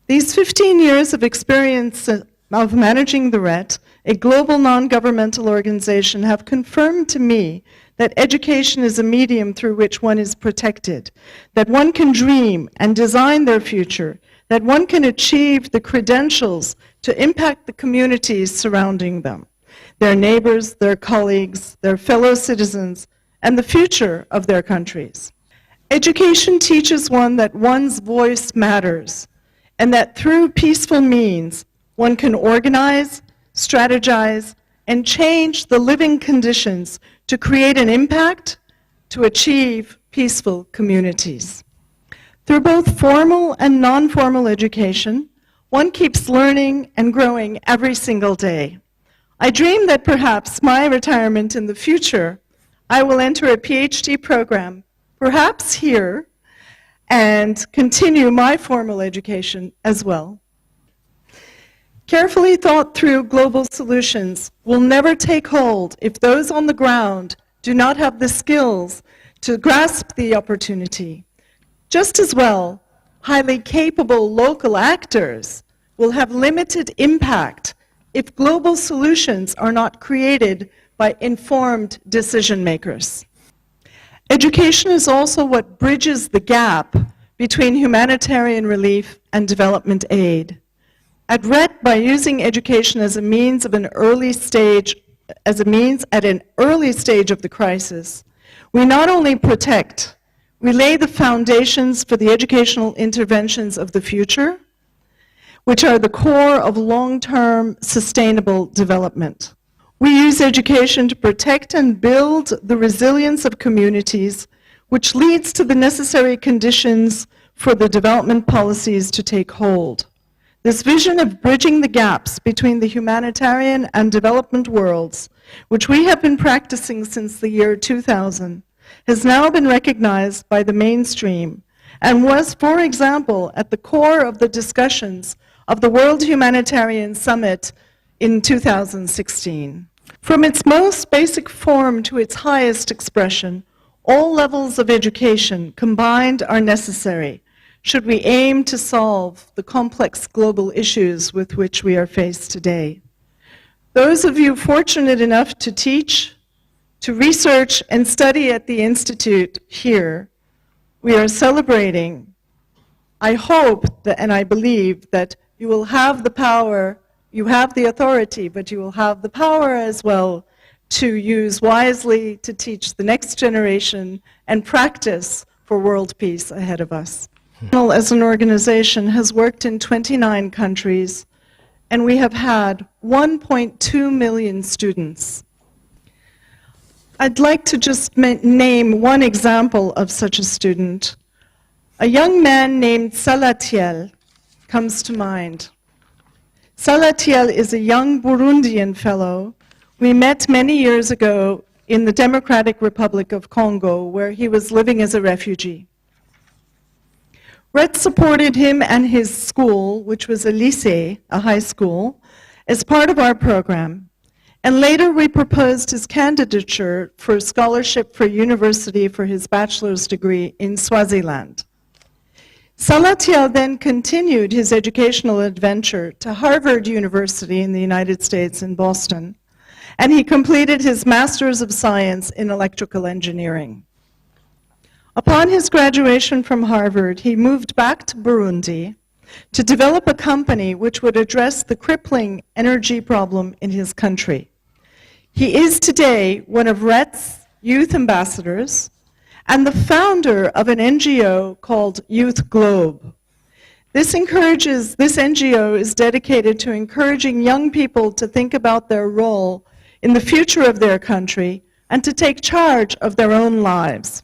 These 15 years of experience of managing the RET, a global non-governmental organization, have confirmed to me that education is a medium through which one is protected, that one can dream and design their future, that one can achieve the credentials to impact the communities surrounding them, their neighbors, their colleagues, their fellow citizens, and the future of their countries. Education teaches one that one's voice matters, and that through peaceful means, one can organize, strategize, and change the living conditions to create an impact to achieve peaceful communities. Through both formal and non-formal education, one keeps learning and growing every single day. I dream that perhaps my retirement in the future, I will enter a PhD program, perhaps here, and continue my formal education as well. Carefully thought through global solutions will never take hold if those on the ground do not have the skills to grasp the opportunity. Just as well, highly capable local actors will have limited impact if global solutions are not created by informed decision makers. Education is also what bridges the gap between humanitarian relief and development aid. At RET, by using education as a means of at an early stage of the crisis, we not only protect, we lay the foundations for the educational interventions of the future, which are the core of long-term sustainable development. We use education to protect and build the resilience of communities, which leads to the necessary conditions for the development policies to take hold. This vision of bridging the gaps between the humanitarian and development worlds, which we have been practicing since the year 2000, has now been recognized by the mainstream and was, for example, at the core of the discussions of the World Humanitarian Summit in 2016. From its most basic form to its highest expression, all levels of education combined are necessary should we aim to solve the complex global issues with which we are faced today. Those of you fortunate enough to teach, to research and study at the Institute here, we are celebrating. I hope that, and I believe that you will have the power, you have the authority, but you will have the power as well to use wisely to teach the next generation and practice for world peace ahead of us. As an organization has worked in 29 countries, and we have had 1.2 million students. I'd like to just name one example of such a student. A young man named Salatiel comes to mind. Salatiel is a young Burundian fellow we met many years ago in the Democratic Republic of Congo, where he was living as a refugee. RET supported him and his school, which was a lycée, a high school, as part of our program. And later we proposed his candidature for a scholarship for university for his bachelor's degree in Swaziland. Salatiel then continued his educational adventure to Harvard University in the United States in Boston, and he completed his Master's of Science in Electrical Engineering. Upon his graduation from Harvard, he moved back to Burundi to develop a company which would address the crippling energy problem in his country. He is today one of RET's youth ambassadors and the founder of an NGO called Youth Globe. This NGO is dedicated to encouraging young people to think about their role in the future of their country and to take charge of their own lives.